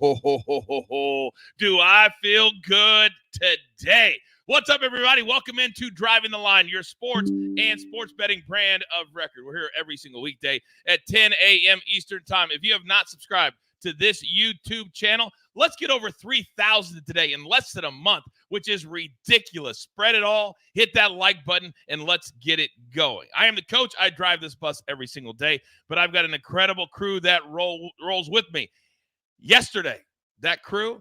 Do I feel good today? What's up, everybody? Welcome into Driving the Line, your sports and sports betting brand of record. We're here every single weekday at 10 a.m. Eastern Time. If you have not subscribed to this YouTube channel, let's get over 3,000 today in less than a month, which is ridiculous. Spread it all, hit that like button, and let's get it going. I am the coach. I drive this bus every single day, but I've got an incredible crew that rolls with me. Yesterday, that crew,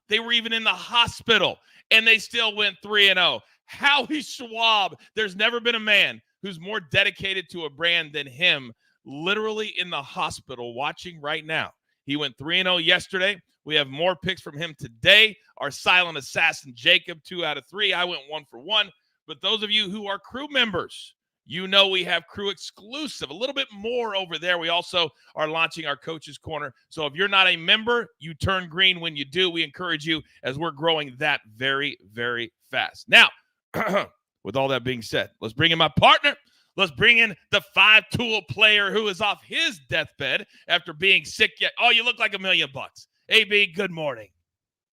they were even in the hospital, and they still went 3-0. Howie Schwab, there's never been a man who's more dedicated to a brand than him, literally in the hospital watching right now. He went 3-0 yesterday. We have more picks from him today. Our silent assassin, Jacob, 2 out of 3. I went 1 for 1. But those of you who are crew members, you know we have crew exclusive, a little bit more over there. We also are launching our Coach's Corner. So if you're not a member, you turn green when you do. We encourage you as we're growing that very, very fast. Now, with all that being said, let's bring in my partner. Let's bring in the 5-tool player who is off his deathbed after being sick yet. Oh, you look like $1 million. AB, good morning.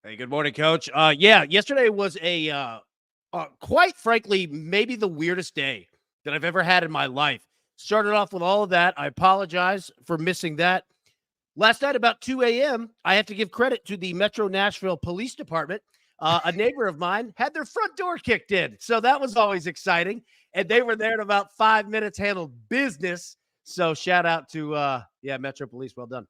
Hey, good morning, Coach. Yesterday was a quite frankly, maybe the weirdest day that I've ever had in my life. Started off with all of that. I apologize for missing that. Last night, about 2 a.m., I have to give credit to the Metro Nashville Police Department. A neighbor of mine had their front door kicked in, so that was always exciting. And they were there in about 5 minutes, handled business. So shout out to, Metro Police. Well done.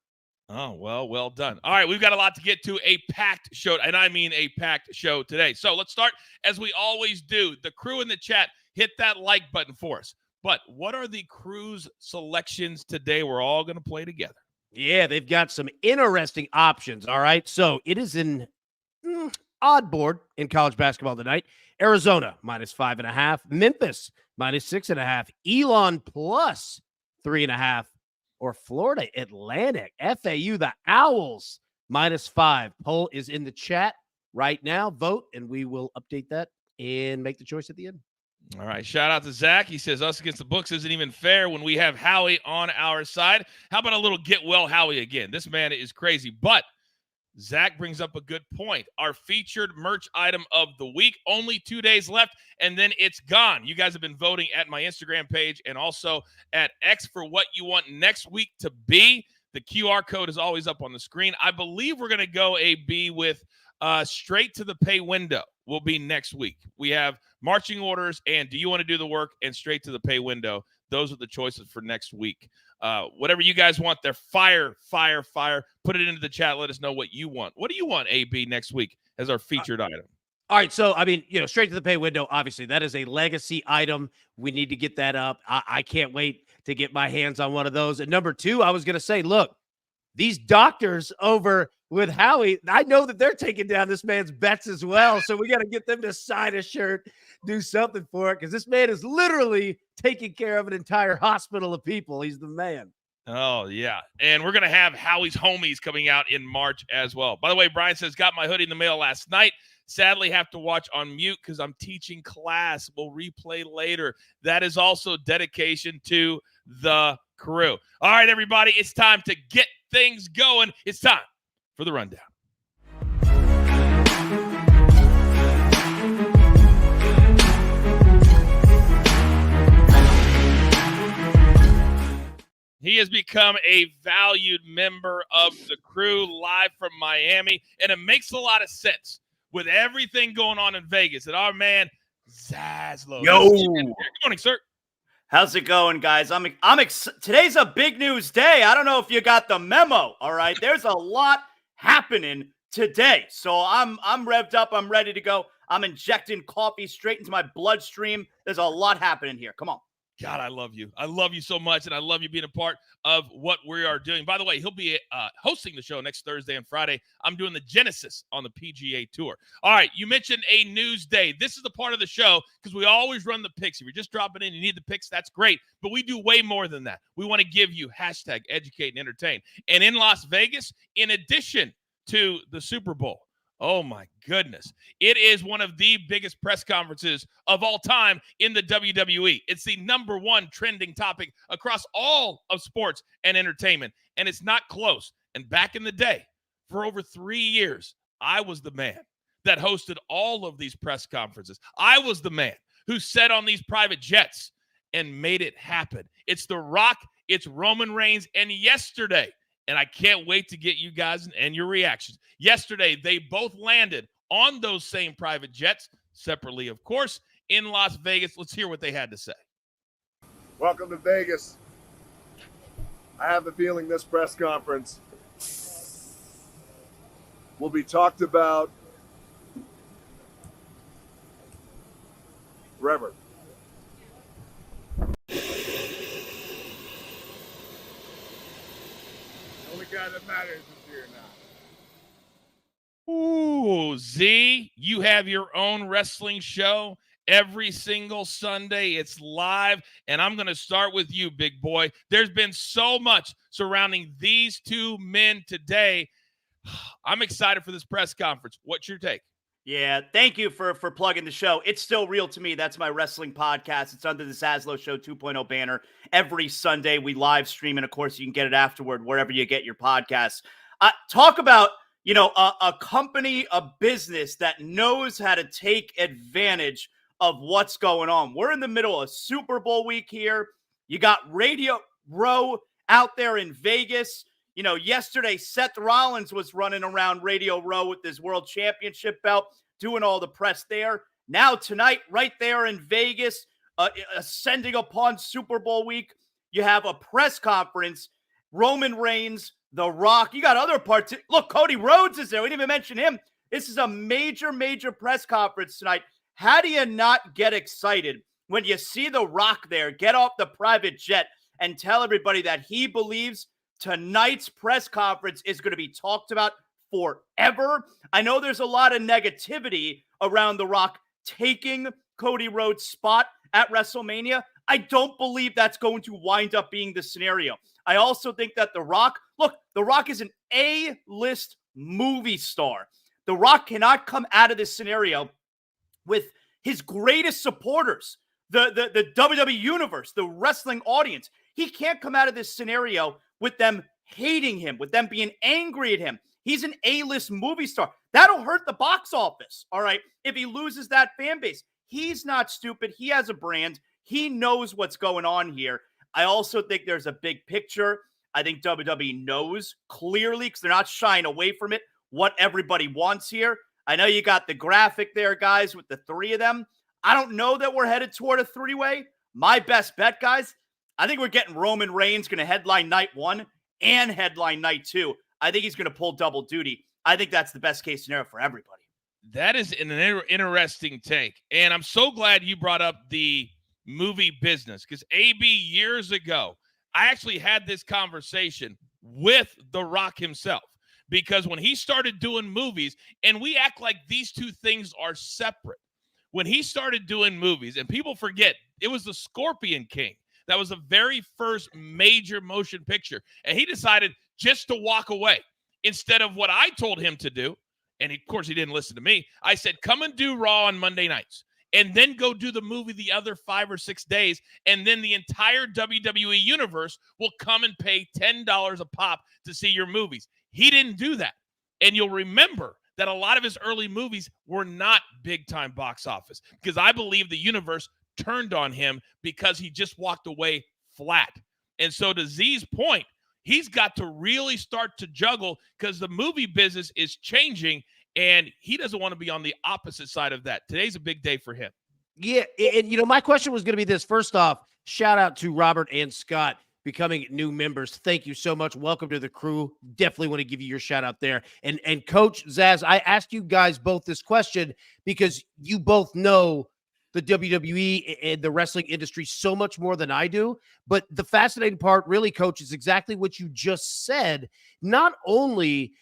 Oh, well done. All right, we've got a lot to get to, a packed show, and I mean a packed show today. So let's start, as we always do. The crew in the chat, hit that like button for us. But what are the crew's selections today? We're all going to play together. Yeah, they've got some interesting options, all right? So it is an odd board in college basketball tonight. Arizona, -5.5. Memphis, -6.5. Elon, +3.5. Or Florida Atlantic, FAU, the Owls, -5. Poll is in the chat right now. Vote, and we will update that and make the choice at the end. All right. Shout out to Zach. He says, us against the books isn't even fair when we have Howie on our side. How about a little get well Howie again? This man is crazy. But Zach brings up a good point. Our featured merch item of the week, only 2 days left, and then it's gone. You guys have been voting at my Instagram page and also at X for what you want next week to be. The QR code is always up on the screen. I believe we're going to go AB with straight to the pay window will be next week. We have marching orders and do you want to do the work and straight to the pay window. Those are the choices for next week. Whatever you guys want, they're fire. Put it into the chat. Let us know what you want. What do you want, AB, next week as our featured item? All right. So, straight to the pay window, obviously, that is a legacy item. We need to get that up. I can't wait to get my hands on one of those. And number 2, I was going to say, look, these doctors over with Howie, I know that they're taking down this man's bets as well. So we got to get them to sign a shirt, do something for it, because this man is literally taking care of an entire hospital of people. He's the man. Oh, yeah. And we're going to have Howie's homies coming out in March as well. By the way, Brian says, got my hoodie in the mail last night. Sadly, have to watch on mute because I'm teaching class. We'll replay later. That is also dedication to the crew. All right, everybody, it's time to get things going. It's time for the rundown. He has become a valued member of the crew live from Miami, and it makes a lot of sense with everything going on in Vegas that our man Zaslow. Yo, good morning, sir. How's it going, guys? Today's a big news day. I don't know if you got the memo. All right, there's a lot happening today, so I'm revved up. I'm ready to go. I'm injecting coffee straight into my bloodstream. There's a lot happening here. Come on. God, I love you. I love you so much, and I love you being a part of what we are doing. By the way, he'll be hosting the show next Thursday and Friday. I'm doing the Genesis on the PGA Tour. All right, you mentioned a news day. This is the part of the show because we always run the picks. If you're just dropping in, you need the picks, that's great. But we do way more than that. We want to give you #educate and entertain. And in Las Vegas, in addition to the Super Bowl, oh, my goodness. It is one of the biggest press conferences of all time in the WWE. It's the #1 trending topic across all of sports and entertainment, and it's not close. And back in the day, For over 3 years, I was the man that hosted all of these press conferences. I was the man who sat on these private jets and made it happen. It's The Rock, it's Roman Reigns, and yesterday, and I can't wait to get you guys and your reactions. Yesterday, they both landed on those same private jets, separately, of course, in Las Vegas. Let's hear what they had to say. Welcome to Vegas. I have the feeling this press conference will be talked about forever. The only guy that matters is here now. Ooh, Z, you have your own wrestling show every single Sunday. It's live, and I'm going to start with you, big boy. There's been so much surrounding these two men today. I'm excited for this press conference. What's your take? Yeah, thank you for plugging the show. It's Still Real to Me. That's my wrestling podcast. It's under the Zaslow Show 2.0 banner. Every Sunday, we live stream, and of course, you can get it afterward wherever you get your podcasts. Talk about, a company, a business that knows how to take advantage of what's going on. We're in the middle of Super Bowl week here. You got Radio Row out there in Vegas. Yesterday, Seth Rollins was running around Radio Row with his world championship belt, doing all the press there. Now, tonight, right there in Vegas, ascending upon Super Bowl week, you have a press conference. Roman Reigns, The Rock. You got other parts. Look, Cody Rhodes is there. We didn't even mention him. This is a major, major press conference tonight. How do you not get excited when you see The Rock there, get off the private jet, and tell everybody that he believes tonight's press conference is going to be talked about forever? I know there's a lot of negativity around The Rock taking Cody Rhodes' spot at WrestleMania. I don't believe that's going to wind up being the scenario. I also think that The Rock is an A-list movie star. The Rock cannot come out of this scenario with his greatest supporters, the WWE Universe, the wrestling audience. He can't come out of this scenario with them hating him, with them being angry at him. He's an A-list movie star. That'll hurt the box office, all right, if he loses that fan base. He's not stupid. He has a brand. He knows what's going on here. I also think there's a big picture. I think WWE knows clearly, because they're not shying away from it, what everybody wants here. I know you got the graphic there, guys, with the three of them. I don't know that we're headed toward a three-way. My best bet, guys, I think we're getting Roman Reigns going to headline night 1 and headline night 2. I think he's going to pull double duty. I think that's the best case scenario for everybody. That is an interesting take. And I'm so glad you brought up the movie business, because AB, years ago, I actually had this conversation with The Rock himself, because when he started doing movies, and we act like these two things are separate. When he started doing movies, and people forget, it was the Scorpion King. That was the very first major motion picture. And he decided just to walk away instead of what I told him to do. And of course, he didn't listen to me. I said, come and do Raw on Monday nights, and then go do the movie the other 5 or 6 days. And then the entire WWE universe will come and pay $10 a pop to see your movies. He didn't do that. And you'll remember that a lot of his early movies were not big time box office, because I believe the universe turned on him because he just walked away flat. And so to Z's point, he's got to really start to juggle, because the movie business is changing, and he doesn't want to be on the opposite side of that. Today's a big day for him. Yeah, and my question was going to be this. First off, shout out to Robert and Scott becoming new members. Thank you so much. Welcome to the crew. Definitely want to give you your shout out there. And Coach Zaz, I asked you guys both this question because you both know the WWE and the wrestling industry so much more than I do. But the fascinating part, really, Coach, is exactly what you just said. Not only,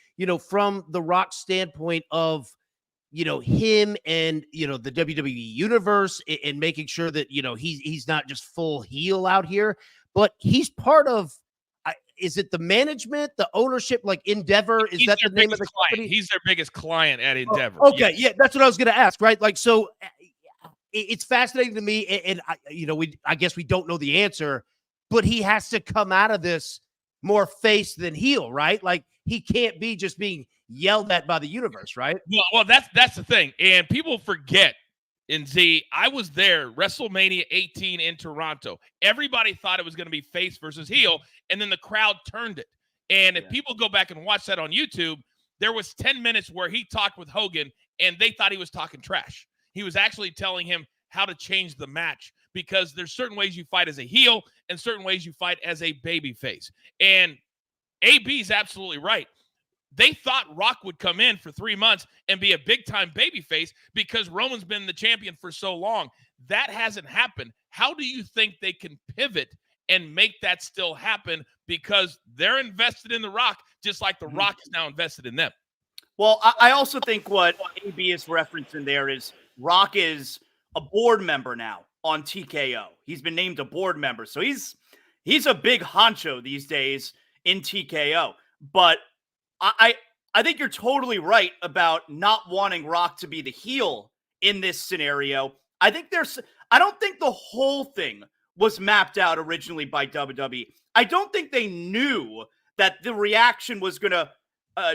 from the Rock standpoint of, him and, the WWE universe and making sure that, he's not just full heel out here, but he's part of, is it the management, the ownership, like Endeavor? Is that the name of the company? He's their biggest client at Endeavor. Oh, okay. Yeah, that's what I was going to ask, right? Like, so it's fascinating to me, and I guess we don't know the answer, but he has to come out of this more face than heel, right? Like, he can't be just being yelled at by the universe, right? Well, that's the thing. And people forget, and Z, I was there, WrestleMania 18 in Toronto. Everybody thought it was going to be face versus heel, and then the crowd turned it. And if people go back and watch that on YouTube, there was 10 minutes where he talked with Hogan, and they thought he was talking trash. He was actually telling him how to change the match, because there's certain ways you fight as a heel and certain ways you fight as a baby face. And AB is absolutely right. They thought Rock would come in for 3 months and be a big-time babyface because Roman's been the champion for so long. That hasn't happened. How do you think they can pivot and make that still happen? Because they're invested in The Rock, just like The Rock is now invested in them. Well, I also think what AB is referencing there is Rock is a board member now on TKO. He's been named a board member. So he's a big honcho these days in TKO. But I think you're totally right about not wanting Rock to be the heel in this scenario. I don't think the whole thing was mapped out originally by WWE. I don't think they knew that the reaction was going to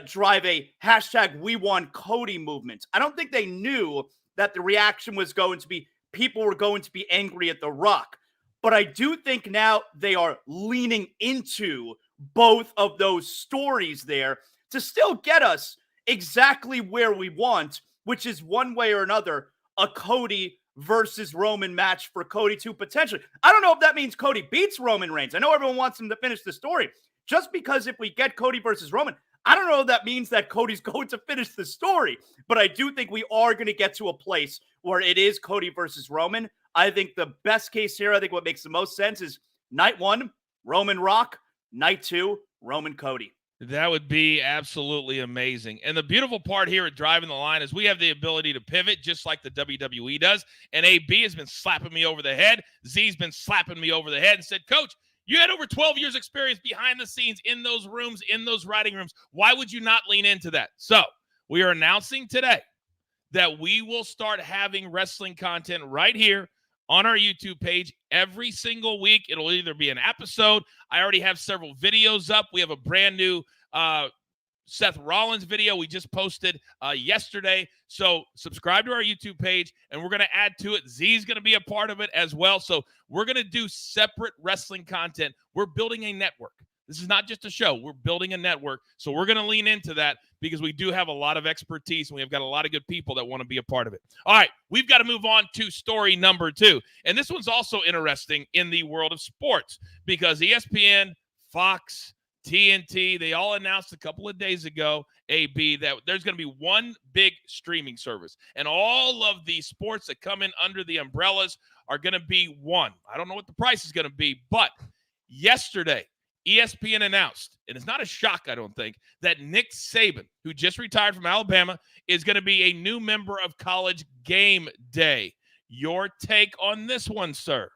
drive a #WeWantCody movement. I don't think they knew that the reaction was going to be people were going to be angry at The Rock. But I do think now they are leaning into both of those stories there to still get us exactly where we want, which is one way or another, a Cody versus Roman match for Cody to potentially. I don't know if that means Cody beats Roman Reigns. I know everyone wants him to finish the story. Just because if we get Cody versus Roman, I don't know if that means that Cody's going to finish the story. But I do think we are going to get to a place where it is Cody versus Roman. I think the best case here, I think what makes the most sense is night 1, Roman Rock. Night 2, Roman Cody. That would be absolutely amazing. And the beautiful part here at Driving the Line is we have the ability to pivot just like the WWE does. And AB has been slapping me over the head. Z's been slapping me over the head and said, Coach, you had over 12 years experience behind the scenes in those rooms, in those writing rooms. Why would you not lean into that? So we are announcing today that we will start having wrestling content right here on our YouTube page every single week. It'll either be an episode. I already have several videos up. We have a brand new Seth Rollins video we just posted yesterday. So subscribe to our YouTube page, and we're going to add to it. Z's going to be a part of it as well. So we're going to do separate wrestling content. We're building a network. This is not just a show. We're building a network. So we're going to lean into that because we do have a lot of expertise, and we've got a lot of good people that want to be a part of it. All right, we've got to move on to story number 2. And this one's also interesting in the world of sports because ESPN, Fox, TNT, they all announced a couple of days ago, AB, that there's going to be one big streaming service. And all of the sports that come in under the umbrellas are going to be one. I don't know what the price is going to be, but yesterday, ESPN announced, and it's not a shock, I don't think, that Nick Saban, who just retired from Alabama, is going to be a new member of College Game Day. Your take on this one, sir?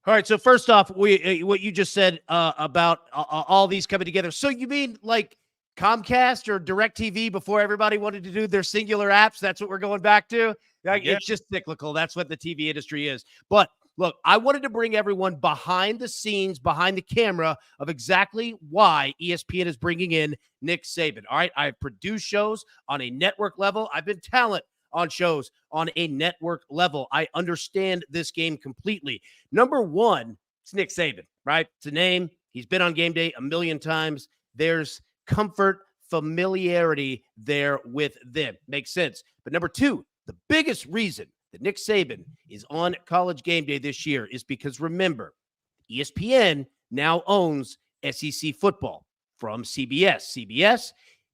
All right, so first off, what you just said about all these coming together. So you mean like Comcast or DirecTV before everybody wanted to do their singular apps? That's what we're going back to? It's just cyclical. That's what the TV industry is. But look, I wanted to bring everyone behind the scenes, behind the camera of exactly why ESPN is bringing in Nick Saban. All right, I've produced shows on a network level. I've been talent on shows on a network level. I understand this game completely. Number one, it's Nick Saban, right? It's a name. He's been on Game Day a million times. There's comfort, familiarity there with them. Makes sense. But number two, the biggest reason that Nick Saban is on College Game Day this year is because, remember, ESPN now owns SEC football from CBS. CBS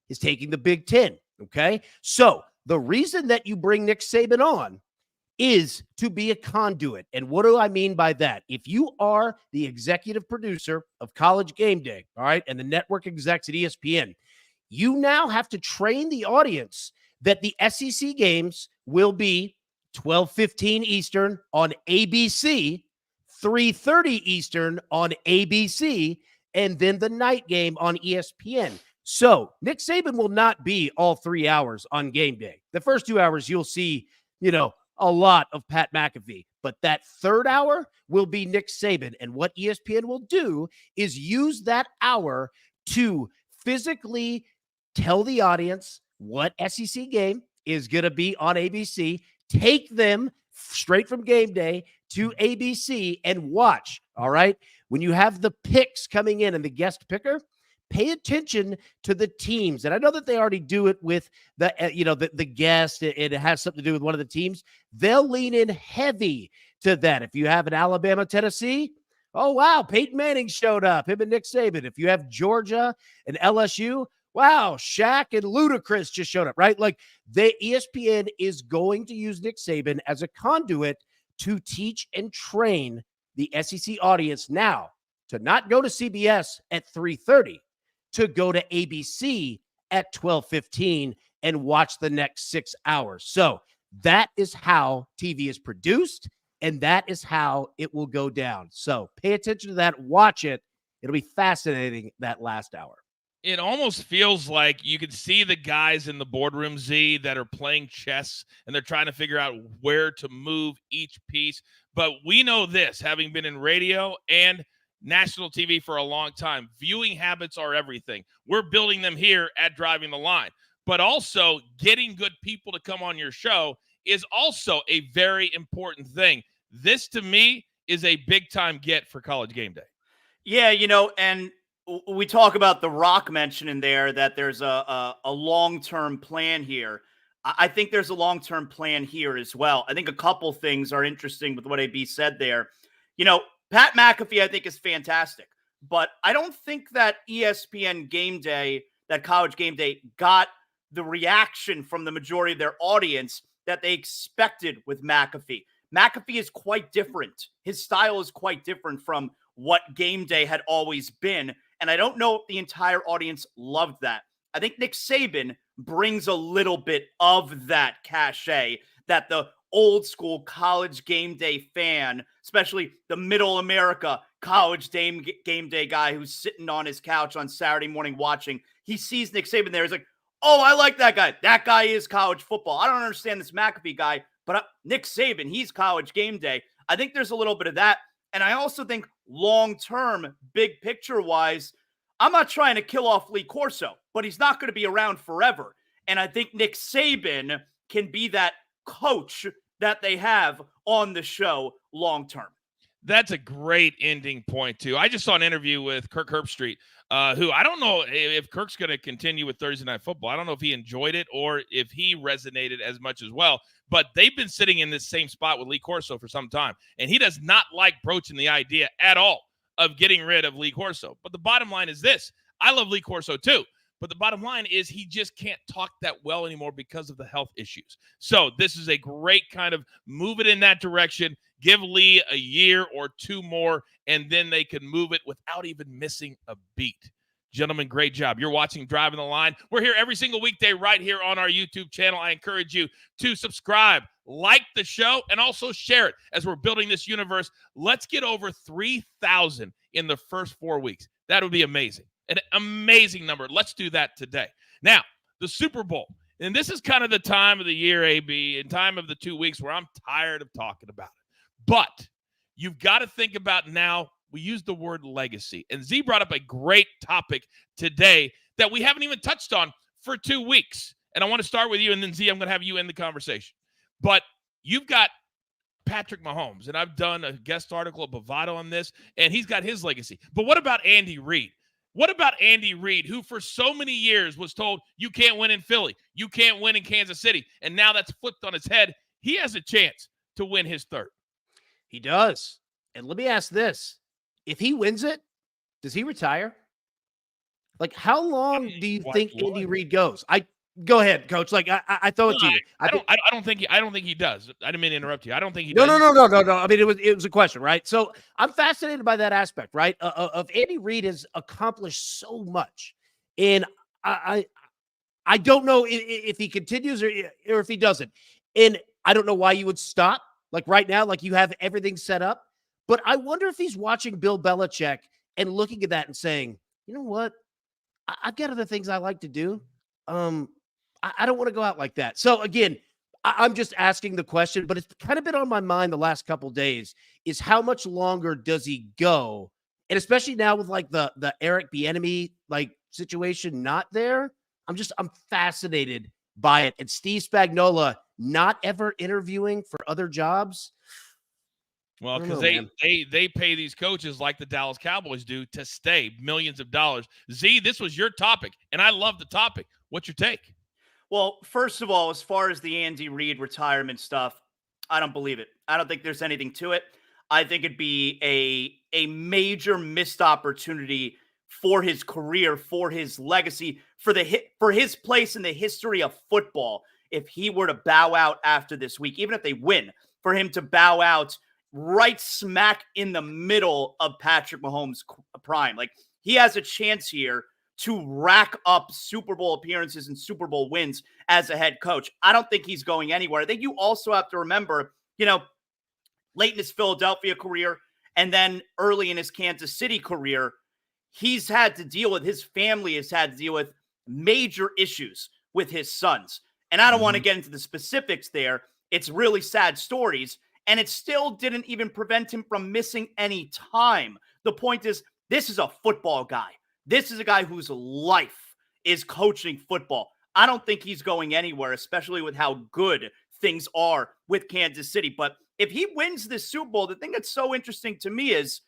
is taking the Big Ten, okay? So the reason that you bring Nick Saban on is to be a conduit. And what do I mean by that? If you are the executive producer of College Game Day, all right, and the network execs at ESPN, you now have to train the audience that the SEC games will be 12:15 Eastern on ABC, 3:30 Eastern on ABC, and then the night game on ESPN. So Nick Saban will not be all 3 hours on Game Day. The first 2 hours, you'll see, a lot of Pat McAfee. But that third hour will be Nick Saban. And what ESPN will do is use that hour to physically tell the audience what SEC game is going to be on ABC, take them straight from game day to ABC and watch. All right. When you have the picks coming in and the guest picker, pay attention to the teams. And I know that they already do it with the, the guest. It has something to do with one of the teams. They'll lean in heavy to that. If you have an Alabama, Tennessee, oh, wow, Peyton Manning showed up, him and Nick Saban. If you have Georgia and LSU, wow, Shaq and Ludacris just showed up, right? Like the ESPN is going to use Nick Saban as a conduit to teach and train the SEC audience now to not go to CBS at 3:30, to go to ABC at 12:15 and watch the next 6 hours. So that is how TV is produced, and that is how it will go down. So pay attention to that. Watch it. It'll be fascinating that last hour. It almost feels like you can see the guys in the boardroom, Z, that are playing chess, and they're trying to figure out where to move each piece. But we know this, having been in radio and national TV for a long time, viewing habits are everything. We're building them here at Driving the Line. But also getting good people to come on your show is also a very important thing. This, to me, is a big-time get for College Game Day. Yeah, and we talk about The Rock mentioning there that there's a long-term plan here. I think there's a long-term plan here as well. I think a couple things are interesting with what AB said there. Pat McAfee, I think, is fantastic, but I don't think that ESPN Game Day, that College Game Day, got the reaction from the majority of their audience that they expected with McAfee. McAfee is quite different. His style is quite different from what Game Day had always been, and I don't know if the entire audience loved that. I think Nick Saban brings a little bit of that cachet that the old school College Game Day fan, especially the middle America College Game Day guy who's sitting on his couch on Saturday morning watching, he sees Nick Saban there. He's like, oh, I like that guy. That guy is college football. I don't understand this McAfee guy, but Nick Saban, he's College Game Day. I think there's a little bit of that. And I also think long-term, big picture-wise, I'm not trying to kill off Lee Corso, but he's not going to be around forever. And I think Nick Saban can be that coach that they have on the show long-term. That's a great ending point, too. I just saw an interview with Kirk Herbstreit, who I don't know if Kirk's going to continue with Thursday Night Football. I don't know if he enjoyed it or if he resonated as much as well. But they've been sitting in this same spot with Lee Corso for some time, and he does not like broaching the idea at all of getting rid of Lee Corso. But the bottom line is this. I love Lee Corso, too. But the bottom line is he just can't talk that well anymore because of the health issues. So this is a great kind of move it in that direction. Give Lee a year or two more, and then they can move it without even missing a beat. Gentlemen, great job. You're watching Driving the Line. We're here every single weekday right here on our YouTube channel. I encourage you to subscribe, like the show, and also share it as we're building this universe. Let's get over 3,000 in the first 4 weeks. That would be amazing. An amazing number. Let's do that today. Now, the Super Bowl. And this is kind of the time of the year, AB, and time of the 2 weeks where I'm tired of talking about it. But you've got to think about now, we use the word legacy. And Z brought up a great topic today that we haven't even touched on for 2 weeks. And I want to start with you, and then Z, I'm going to have you end the conversation. But you've got Patrick Mahomes, and I've done a guest article at Bovado on this, and he's got his legacy. But what about Andy Reid? What about Andy Reid, who for so many years was told, you can't win in Philly, you can't win in Kansas City, and now that's flipped on his head. He has a chance to win his third. He does. And let me ask this. If he wins it, does he retire? Like, how long do you think Andy Reid goes? Go ahead, Coach. Like, I throw it to you. I don't think he does. I didn't mean to interrupt you. I don't think he does. No. I mean, it was a question, right? So I'm fascinated by that aspect, right? Of Andy Reid has accomplished so much, and I don't know if he continues or if he doesn't, and I don't know why you would stop. Like right now, like you have everything set up, but I wonder if he's watching Bill Belichick and looking at that and saying, you know what, I've got other things I like to do. I don't want to go out like that. So again, I'm just asking the question, but it's kind of been on my mind the last couple of days is how much longer does he go? And especially now with like the Eric Bieniemy like situation not there, I'm fascinated by it. And Steve Spagnuolo not ever interviewing for other jobs. Well, because they pay these coaches like the Dallas Cowboys do to stay, millions of dollars. Z, this was your topic, and I love the topic. What's your take? Well, first of all, as far as the Andy Reid retirement stuff, I don't believe it. I don't think there's anything to it. I think it'd be a major missed opportunity for his career, for his legacy, for his place in the history of football if he were to bow out after this week, even if they win, for him to bow out right smack in the middle of Patrick Mahomes' prime. Like, he has a chance here to rack up Super Bowl appearances and Super Bowl wins as a head coach. I don't think he's going anywhere. I think you also have to remember, late in his Philadelphia career and then early in his Kansas City career, his family has had to deal with major issues with his sons. And I don't want to get into the specifics there. It's really sad stories. And it still didn't even prevent him from missing any time. The point is, this is a football guy. This is a guy whose life is coaching football. I don't think he's going anywhere, especially with how good things are with Kansas City. But if he wins this Super Bowl, the thing that's so interesting to me is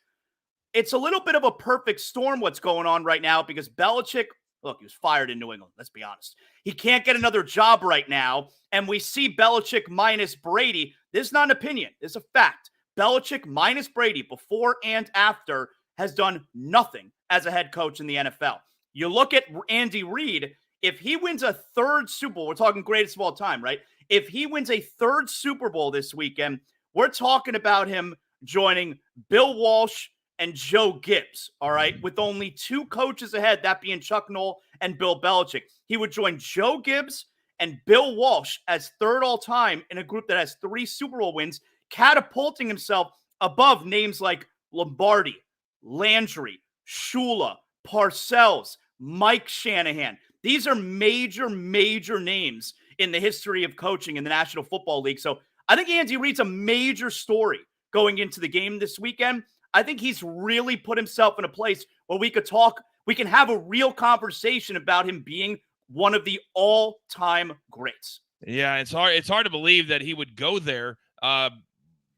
it's a little bit of a perfect storm what's going on right now because Belichick, look, he was fired in New England. Let's be honest. He can't get another job right now. And we see Belichick minus Brady. This is not an opinion. This is a fact. Belichick minus Brady before and after has done nothing as a head coach in the NFL. You look at Andy Reid, if he wins a third Super Bowl, we're talking greatest of all time, right? If he wins a third Super Bowl this weekend, we're talking about him joining Bill Walsh and Joe Gibbs, all right? With only two coaches ahead, that being Chuck Noll and Bill Belichick. He would join Joe Gibbs and Bill Walsh as third all-time in a group that has 3 Super Bowl wins, catapulting himself above names like Lombardi, Landry, Shula, Parcells, Mike Shanahan. These are major, major names in the history of coaching in the National Football League. So I think Andy Reid's a major story going into the game this weekend. I think he's really put himself in a place where we can have a real conversation about him being one of the all-time greats. Yeah, it's hard to believe that he would go there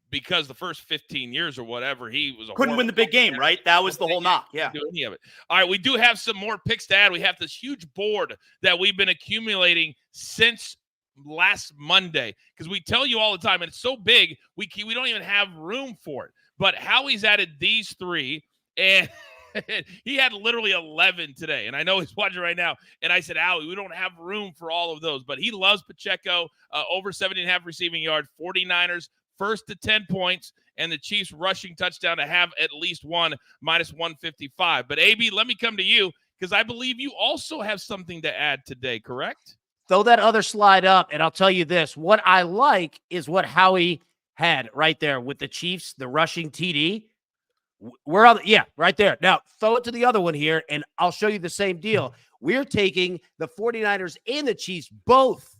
because the first 15 years or whatever, he was couldn't win the big game, right? That was the whole knock. Yeah. Do any of it. All right, we do have some more picks to add. We have this huge board that we've been accumulating since last Monday because we tell you all the time, and it's so big, we don't even have room for it. But Howie's added these 3, and he had literally 11 today. And I know he's watching right now. And I said, Howie, we don't have room for all of those. But he loves Pacheco, over 70.5 receiving yards, 49ers, first to 10 points, and the Chiefs rushing touchdown to have at least one, minus 155. But, AB, let me come to you because I believe you also have something to add today, correct? Throw that other slide up, and I'll tell you this. What I like is what Howie had right there with the Chiefs, the rushing TD. Right there. Now, throw it to the other one here, and I'll show you the same deal. We're taking the 49ers and the Chiefs both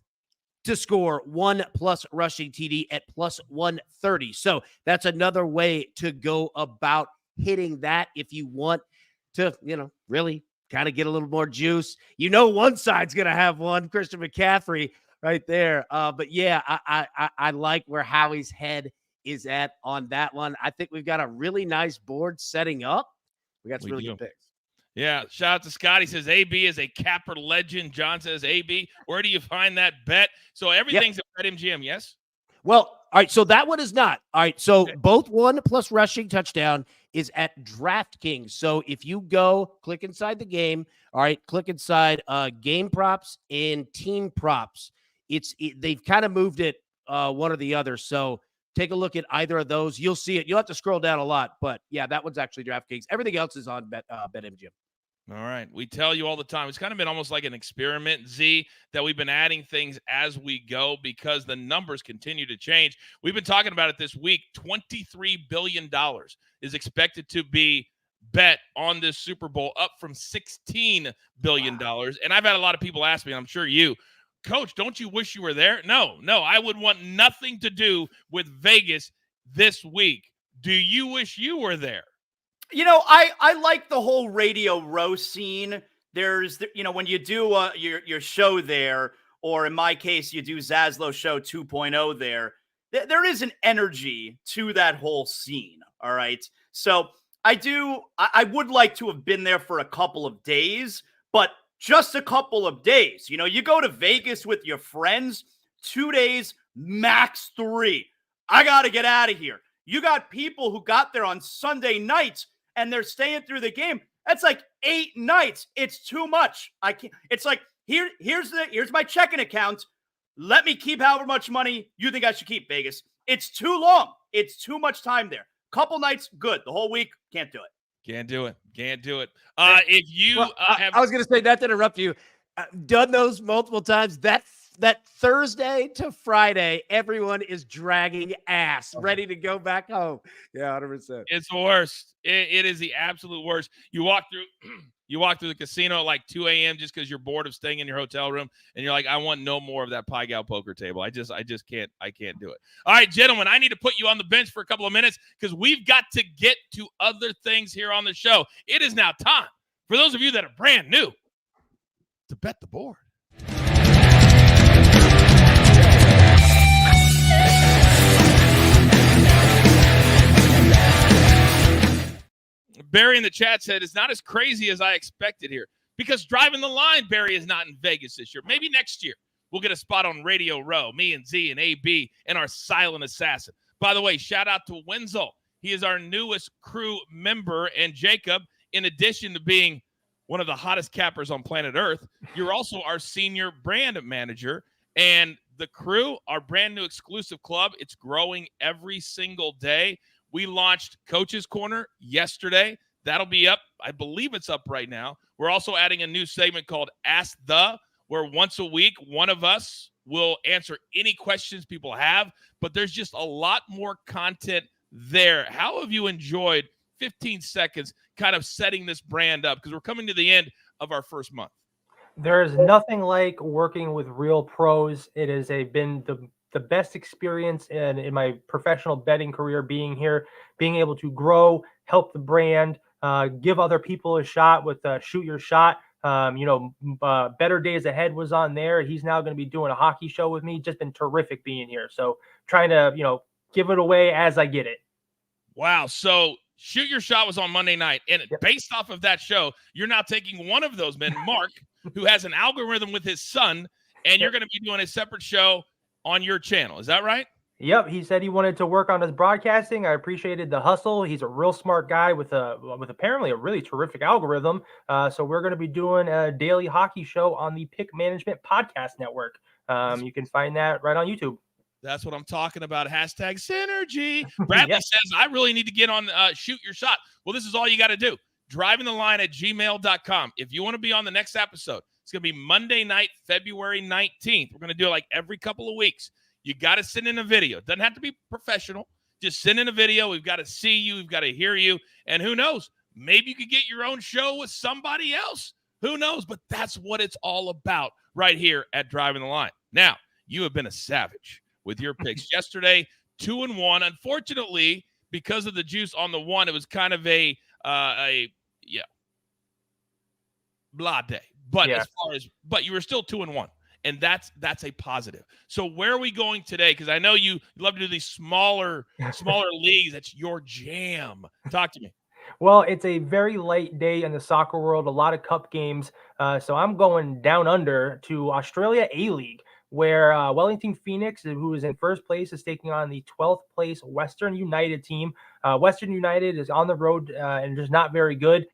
to score 1+ rushing TD at plus 130. So that's another way to go about hitting that if you want to, really kind of get a little more juice. One side's going to have one, Christian McCaffrey right there. But yeah, I like where Howie's head is at on that one. I think we've got a really nice board setting up. We got some really good picks. Yeah, shout out to Scott. He says AB is a capper legend. John says, AB, where do you find that bet? So everything's at BetMGM, yes? Well, all right, so that one is not. All right, so both 1+ rushing touchdown is at DraftKings. So if you go, click inside the game, all right, click inside game props and team props. They've kind of moved it one or the other. So take a look at either of those. You'll see it. You'll have to scroll down a lot, but yeah, that one's actually DraftKings. Everything else is on BetMGM. All right. We tell you all the time. It's kind of been almost like an experiment, Z, that we've been adding things as we go because the numbers continue to change. We've been talking about it this week. $23 billion is expected to be bet on this Super Bowl, up from $16 billion. Wow. And I've had a lot of people ask me, and I'm sure you, Coach, don't you wish you were there? No, I would want nothing to do with Vegas this week. Do you wish you were there? I like the whole Radio Row scene there's, when you do your show there, or in my case, you do Zaslow Show 2.0 there, there is an energy to that whole scene. All right. So I would like to have been there for a couple of days, but just a couple of days. You go to Vegas with your friends, 2 days, max 3. I got to get out of here. You got people who got there on Sunday nights and they're staying through the game. That's like 8 nights. It's too much. I can't. It's like, here's my checking account. Let me keep however much money you think I should keep, Vegas. It's too long. It's too much time there. Couple nights, good. The whole week, can't do it. Can't do it. If you I was going to say, not to interrupt you, done those multiple times. That Thursday to Friday, everyone is dragging ass, ready to go back home. Yeah, 100%. It's the worst. It is the absolute worst. You walk through the casino at like 2 a.m. just because you're bored of staying in your hotel room, and you're like, I want no more of that Pai Gow poker table. I just can't. I can't do it. All right, gentlemen, I need to put you on the bench for a couple of minutes because we've got to get to other things here on the show. It is now time for those of you that are brand new to bet the board. Barry in the chat said it's not as crazy as I expected here because Driving the Line, Barry, is not in Vegas this year. Maybe next year we'll get a spot on Radio Row, me and Z and AB and our silent assassin. By the way, shout out to Wenzel. He is our newest crew member. And Jacob, in addition to being one of the hottest cappers on planet Earth, you're also our senior brand manager. And the crew, our brand new exclusive club, it's growing every single day. We launched Coach's Corner yesterday. That'll be up. I believe it's up right now. We're also adding a new segment called Ask the, where once a week, one of us will answer any questions people have. But there's just a lot more content there. How have you enjoyed 15 seconds kind of setting this brand up? Because we're coming to the end of our first month. There is nothing like working with real pros. It has been the best experience in my professional betting career, being here, being able to grow, help the brand, give other people a shot with Shoot Your Shot. Better Days Ahead was on there. He's now going to be doing a hockey show with me. Just been terrific being here. So trying to, give it away as I get it. Wow. So Shoot Your Shot was on Monday night. And based off of that show, you're now taking one of those men, Mark, who has an algorithm with his son, and you're going to be doing a separate show on your channel. Is that right? Yep. He said he wanted to work on his broadcasting. I appreciated the hustle. He's a real smart guy with apparently a really terrific algorithm. So we're going to be doing a daily hockey show on the Pick Management Podcast Network. You can find that right on YouTube. That's what I'm talking about. Hashtag synergy. Bradley says, I really need to get on Shoot Your Shot. Well, this is all you got to do. drivingtheline@gmail.com. If you want to be on the next episode, it's going to be Monday night, February 19th. We're going to do it like every couple of weeks. You got to send in a video. It doesn't have to be professional. Just send in a video. We've got to see you. We've got to hear you. And who knows? Maybe you could get your own show with somebody else. Who knows? But that's what it's all about right here at Driving the Line. Now, you have been a savage with your picks yesterday, 2-1. Unfortunately, because of the juice on the one, it was kind of a blah day. But but you were still 2-1, and that's a positive. So where are we going today? Because I know you love to do these smaller leagues. That's your jam. Talk to me. Well, it's a very light day in the soccer world. A lot of cup games. So I'm going down under to Australia A-League, where Wellington Phoenix, who is in first place, is taking on the 12th place Western United team. Western United is on the road and just not very good.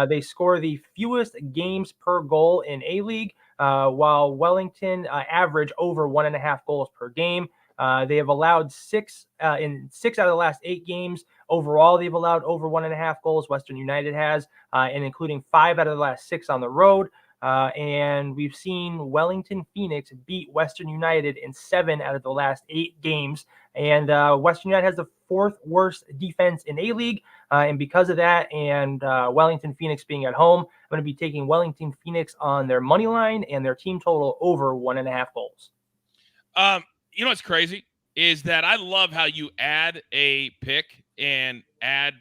They score the fewest games per goal in A-League, while Wellington average over 1.5 goals per game. They have allowed six out of the last 8 games. Overall, they've allowed over 1.5 goals. Western United has, and including 5 out of the last 6 on the road. And we've seen Wellington Phoenix beat Western United in 7 out of the last 8 games. And Western United has the 4th worst defense in A-League. And because of that, and Wellington Phoenix being at home, I'm going to be taking Wellington Phoenix on their money line and their team total over 1.5 goals. You know what's crazy is that I love how you add a pick and add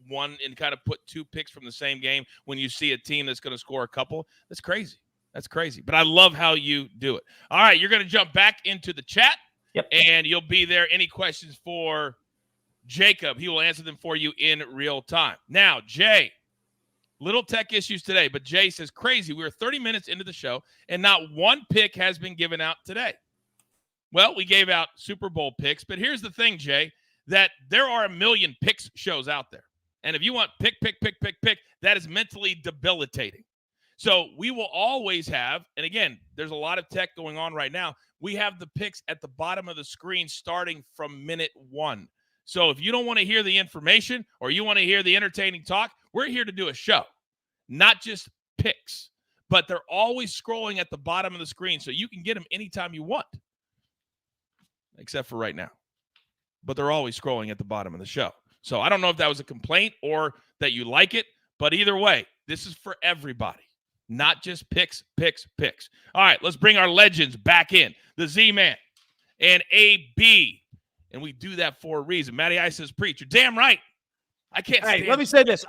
one and kind of put 2 picks from the same game when you see a team that's going to score a couple. That's crazy. That's crazy. But I love how you do it. All right, you're going to jump back into the chat. Yep. And you'll be there. Any questions for Jacob? He will answer them for you in real time. Now, Jay, little tech issues today, but Jay says, crazy. We were 30 minutes into the show, and not one pick has been given out today. Well, we gave out Super Bowl picks, but here's the thing, Jay, that there are a million picks shows out there. And if you want pick, that is mentally debilitating. So we will always have, and again, there's a lot of tech going on right now. We have the picks at the bottom of the screen starting from minute 1. So if you don't want to hear the information or you want to hear the entertaining talk, we're here to do a show, not just picks. But they're always scrolling at the bottom of the screen, so you can get them anytime you want, except for right now. But they're always scrolling at the bottom of the show. So I don't know if that was a complaint or that you like it, but either way, this is for everybody. Not just picks. All right, let's bring our legends back in. The Z-Man and AB. And we do that for a reason. Matty Ice says, preach. You're damn right. I can't stand Let me say this.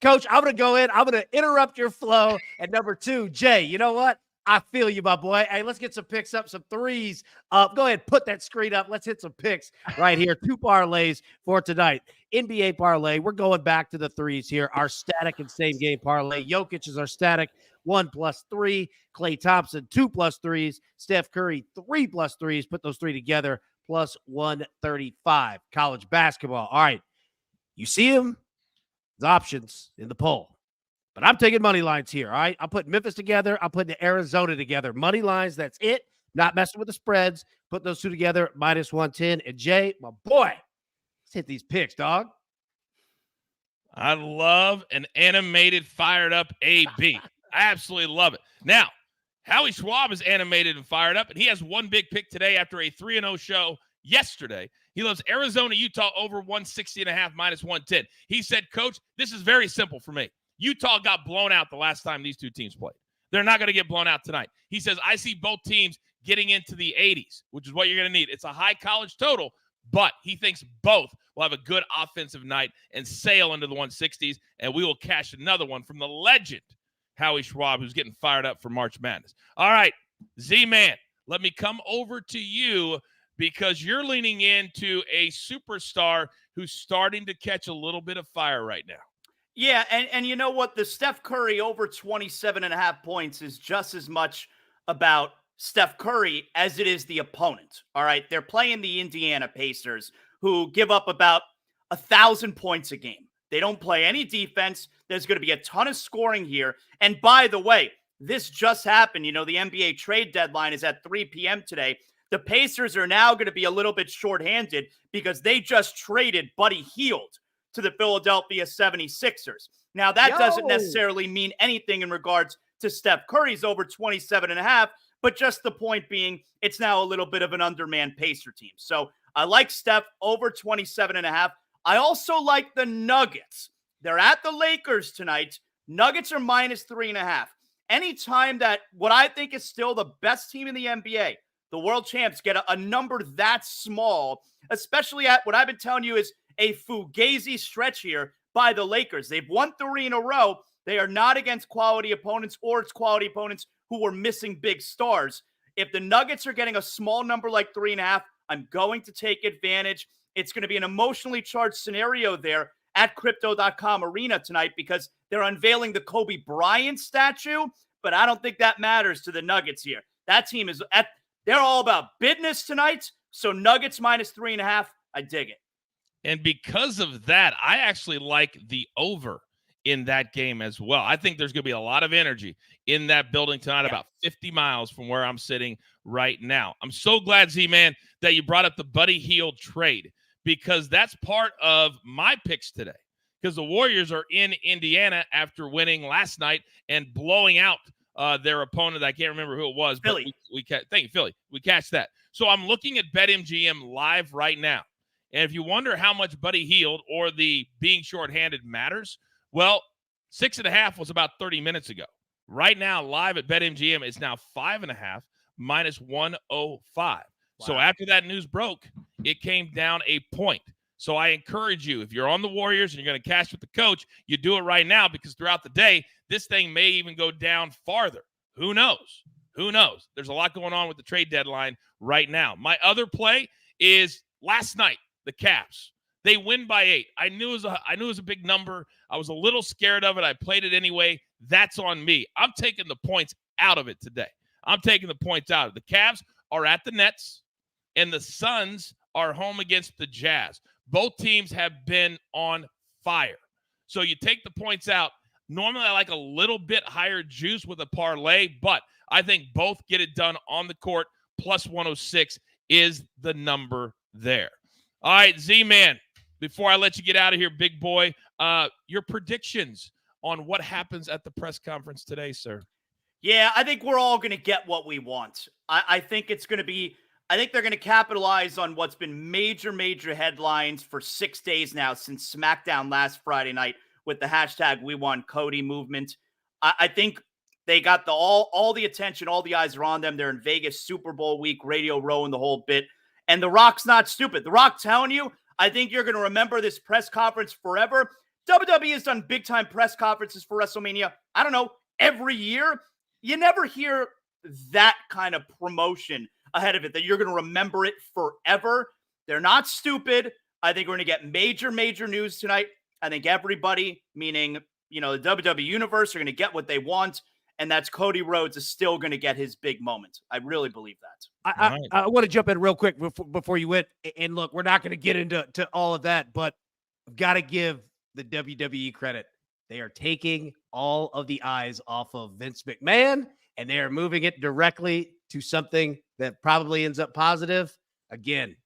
Coach, I'm going to go in. I'm going to interrupt your flow. And number 2, Jay, you know what? I feel you, my boy. Hey, let's get some picks up, some 3's up. Go ahead, put that screen up. Let's hit some picks right here. 2 parlays for tonight. NBA parlay. We're going back to the 3's here. Our static and same game parlay. Jokic is our static. 1+3. Klay Thompson, 2+3s. Steph Curry, 3+3s. Put those 3 together, plus 135. College basketball. All right. You see them? There's options in the poll. But I'm taking money lines here, all right? I'm putting Memphis together. I'm putting Arizona together. Money lines, that's it. Not messing with the spreads. Put those 2 together, minus 110. And Jay, my boy, let's hit these picks, dog. I love an animated, fired up AB. I absolutely love it. Now, Howie Schwab is animated and fired up, and he has one big pick today after a 3-0 show yesterday. He loves Arizona, Utah over 160.5, minus 110. He said, Coach, this is very simple for me. Utah got blown out the last time these 2 teams played. They're not going to get blown out tonight. He says, I see both teams getting into the 80s, which is what you're going to need. It's a high college total, but he thinks both will have a good offensive night and sail into the 160s, and we will cash another one from the legend, Howie Schwab, who's getting fired up for March Madness. All right, Z-Man, let me come over to you because you're leaning into a superstar who's starting to catch a little bit of fire right now. Yeah, and you know what? The Steph Curry over 27.5 points is just as much about Steph Curry as it is the opponent. All right, they're playing the Indiana Pacers, who give up about 1,000 points a game. They don't play any defense. There's going to be a ton of scoring here. And by the way, this just happened. You know, the NBA trade deadline is at 3 p.m. today. The Pacers are now going to be a little bit shorthanded because they just traded Buddy Hield to the Philadelphia 76ers. Now, that doesn't necessarily mean anything in regards to Steph Curry's over 27.5, but just the point being, it's now a little bit of an undermanned Pacer team. So I like Steph over 27.5. I also like the Nuggets. They're at the Lakers tonight. Nuggets are minus 3.5. Anytime that what I think is still the best team in the NBA, the world champs, get a number that small, especially at what I've been telling you is a fugazi stretch here by the Lakers. They've won 3 in a row. They are not against quality opponents or it's quality opponents who were missing big stars. If the Nuggets are getting a small number like 3.5, I'm going to take advantage. It's going to be an emotionally charged scenario there at Crypto.com Arena tonight because they're unveiling the Kobe Bryant statue, but I don't think that matters to the Nuggets here. That team is they're all about business tonight. So Nuggets minus 3.5, I dig it. And because of that, I actually like the over in that game as well. I think there's going to be a lot of energy in that building tonight, about 50 miles from where I'm sitting right now. I'm so glad, Z-Man, that you brought up the Buddy Hield trade because that's part of my picks today because the Warriors are in Indiana after winning last night and blowing out their opponent. I can't remember who it was. Philly. But thank you, Philly. We catch that. So I'm looking at BetMGM live right now. And if you wonder how much Buddy Hield or the being shorthanded matters, well, 6.5 was about 30 minutes ago. Right now, live at BetMGM, it's now 5.5 minus 105. Wow. So after that news broke, it came down a point. So I encourage you, if you're on the Warriors and you're going to cash with the coach, you do it right now, because throughout the day, this thing may even go down farther. Who knows? Who knows? There's a lot going on with the trade deadline right now. My other play is last night, the Cavs. They win by 8. I knew it was a big number. I was a little scared of it. I played it anyway. That's on me. I'm taking the points out of it today. I'm taking the points out. The Cavs are at the Nets, and the Suns are home against the Jazz. Both teams have been on fire. So you take the points out. Normally, I like a little bit higher juice with a parlay, but I think both get it done on the court. Plus 106 is the number there. All right, Z-Man, before I let you get out of here, big boy, your predictions on what happens at the press conference today, sir. Yeah, I think we're all going to get what we want. I think it's going to be – I think they're going to capitalize on what's been major headlines for 6 days now since SmackDown last Friday night with the hashtag #WeWantCody movement. I think they got all the attention, all the eyes are on them. They're in Vegas Super Bowl week, Radio Row and the whole bit. And The Rock's not stupid. The Rock telling you, I think you're going to remember this press conference forever. WWE has done big-time press conferences for WrestleMania, I don't know, every year. You never hear that kind of promotion ahead of it, that you're going to remember it forever. They're not stupid. I think we're going to get major news tonight. I think everybody, meaning, the WWE Universe, are going to get what they want, and that's Cody Rhodes is still going to get his big moment. I really believe that. I want to jump in real quick before you went. And look, we're not going to get into all of that, but I've got to give the WWE credit. They are taking all of the eyes off of Vince McMahon, and they are moving it directly to something that probably ends up positive. Again,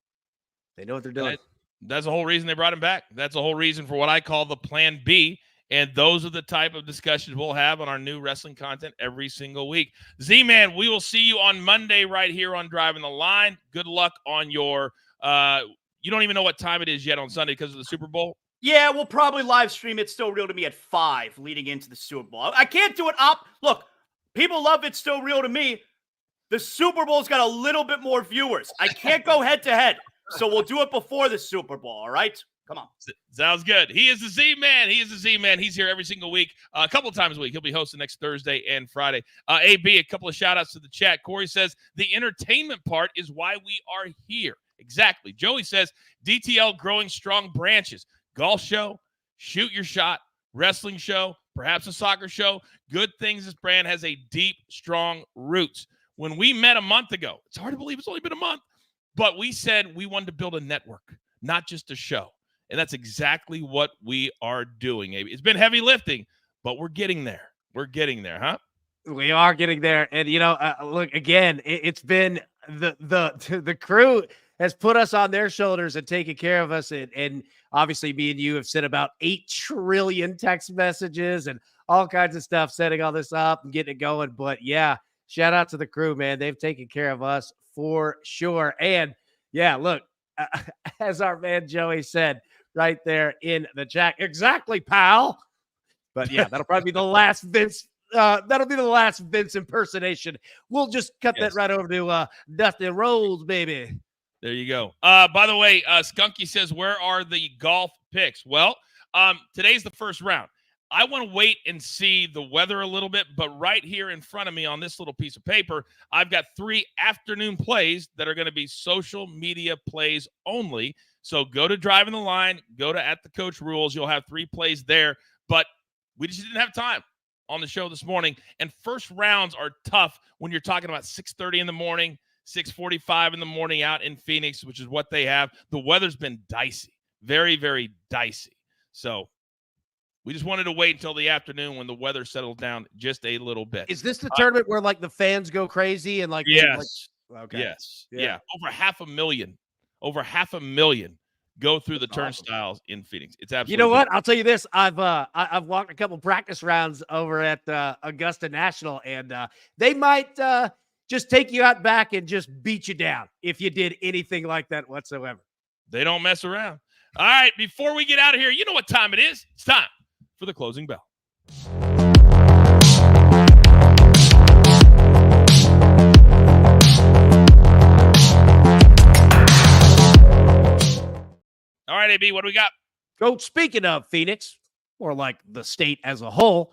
they know what they're doing. That's the whole reason they brought him back. That's the whole reason for what I call the Plan B. And those are the type of discussions we'll have on our new wrestling content every single week. Z-Man, we will see you on Monday right here on Driving the Line. Good luck on your you don't even know what time it is yet on Sunday because of the Super Bowl? Yeah, we'll probably live stream It's Still Real to Me at 5 leading into the Super Bowl. I can't do it up. Look, people love It's Still Real to Me. The Super Bowl's got a little bit more viewers. I can't go head-to-head, so we'll do it before the Super Bowl, all right? Come on. Sounds good. He is the Z-Man. He's here every single week, a couple of times a week. He'll be hosting next Thursday and Friday. AB, a couple of shout-outs to the chat. Corey says, the entertainment part is why we are here. Exactly. Joey says, DTL growing strong branches. Golf show, shoot your shot, wrestling show, perhaps a soccer show. Good things. This brand has a deep, strong roots. When we met a month ago, it's hard to believe it's only been a month, but we said we wanted to build a network, not just a show. And that's exactly what we are doing. It's been heavy lifting, but we're getting there. We're getting there, huh? We are getting there. And, look, again, it's been the crew has put us on their shoulders and taken care of us. And obviously me and you have sent about 8 trillion text messages and all kinds of stuff, setting all this up and getting it going. But yeah, shout out to the crew, man. They've taken care of us for sure. And yeah, look, as our man Joey said right there in the chat, exactly, pal. But yeah, that'll probably be the last Vince. That'll be the last Vince impersonation. We'll just cut that right over to Dusty Rhodes, baby. There you go. By the way, Skunky says, where are the golf picks? Well, today's the first round. I want to wait and see the weather a little bit, but right here in front of me on this little piece of paper, I've got 3 afternoon plays that are going to be social media plays only. So go to Driving the Line, go to At the Coach Rules. You'll have 3 plays there, but we just didn't have time on the show this morning. And first rounds are tough when you're talking about 6:30 in the morning, 6:45 in the morning out in Phoenix, which is what they have. The weather's been dicey, very, very dicey. So we just wanted to wait until the afternoon when the weather settled down just a little bit. Is this the tournament where like the fans go crazy and like? Yes. Okay. Yes. Yeah. Over 500,000 go through the turnstiles in Phoenix. It's absolutely. You know what? I'll tell you this. I've walked a couple practice rounds over at Augusta National, and they might just take you out back and just beat you down if you did anything like that whatsoever. They don't mess around. All right. Before we get out of here, you know what time it is? It's time for the closing bell. All right, AB, what do we got? Coach, speaking of Phoenix, or like the state as a whole,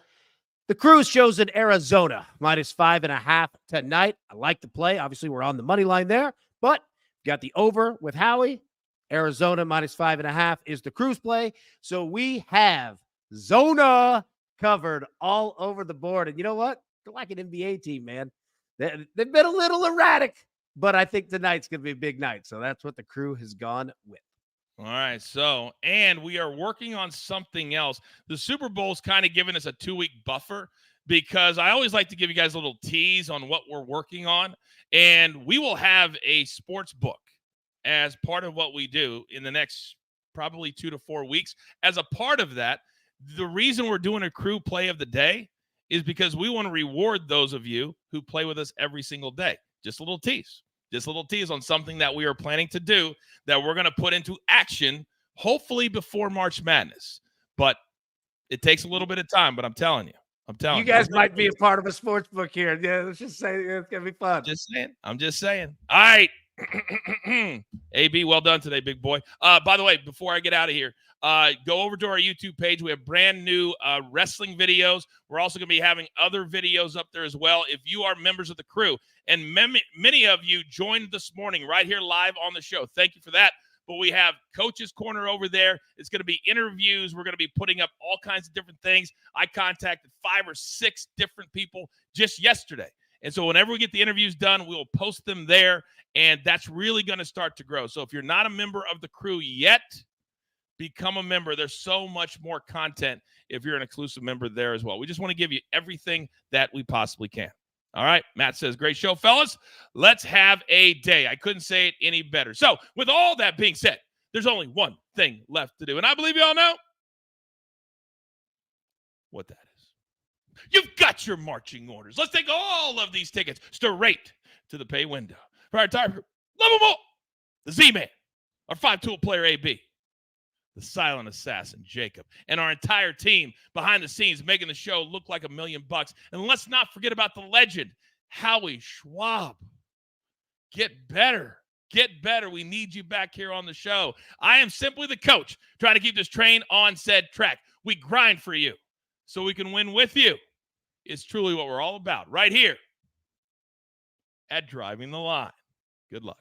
the Crew's chosen Arizona -5.5 tonight. I like the play. Obviously, we're on the money line there, but got the over with Howie. Arizona -5.5 is the Crew's play. So we have Zona covered all over the board. And you know what? They're like an NBA team, man. They've been a little erratic, but I think tonight's going to be a big night. So that's what the Crew has gone with. All right, so, and we are working on something else. The Super Bowl's kind of giving us a 2-week buffer because I always like to give you guys a little tease on what we're working on. And we will have a sports book as part of what we do in the next probably 2 to 4 weeks. As a part of that, the reason we're doing a Crew play of the day is because we want to reward those of you who play with us every single day. Just a little tease. Just a little tease on something that we are planning to do that we're going to put into action, hopefully before March Madness. But it takes a little bit of time, but I'm telling you. You guys might be a part of a sports book here. Yeah, let's just say it's going to be fun. I'm just saying. All right. AB, well done today, big boy. By the way, before I get out of here, go over to our YouTube page. We have brand new wrestling videos. We're also going to be having other videos up there as well. If you are members of the Crew, and many of you joined this morning right here live on the show, thank you for that. But we have Coach's Corner over there. It's going to be interviews. We're going to be putting up all kinds of different things. I contacted 5 or 6 different people just yesterday. And so whenever we get the interviews done, we'll post them there. And that's really going to start to grow. So if you're not a member of the Crew yet, become a member. There's so much more content if you're an exclusive member there as well. We just want to give you everything that we possibly can. All right. Matt says, great show, fellas. Let's have a day. I couldn't say it any better. So with all that being said, there's only one thing left to do. And I believe you all know what that is. You've got your marching orders. Let's take all of these tickets straight to the pay window. For our entire group, love them all. The Z-Man, our 5-tool player AB, the silent assassin Jacob, and our entire team behind the scenes making the show look like $1 million. And let's not forget about the legend, Howie Schwab. Get better. Get better. We need you back here on the show. I am simply the coach trying to keep this train on said track. We grind for you so we can win with you. It's truly what we're all about right here at Driving the Line. Good luck.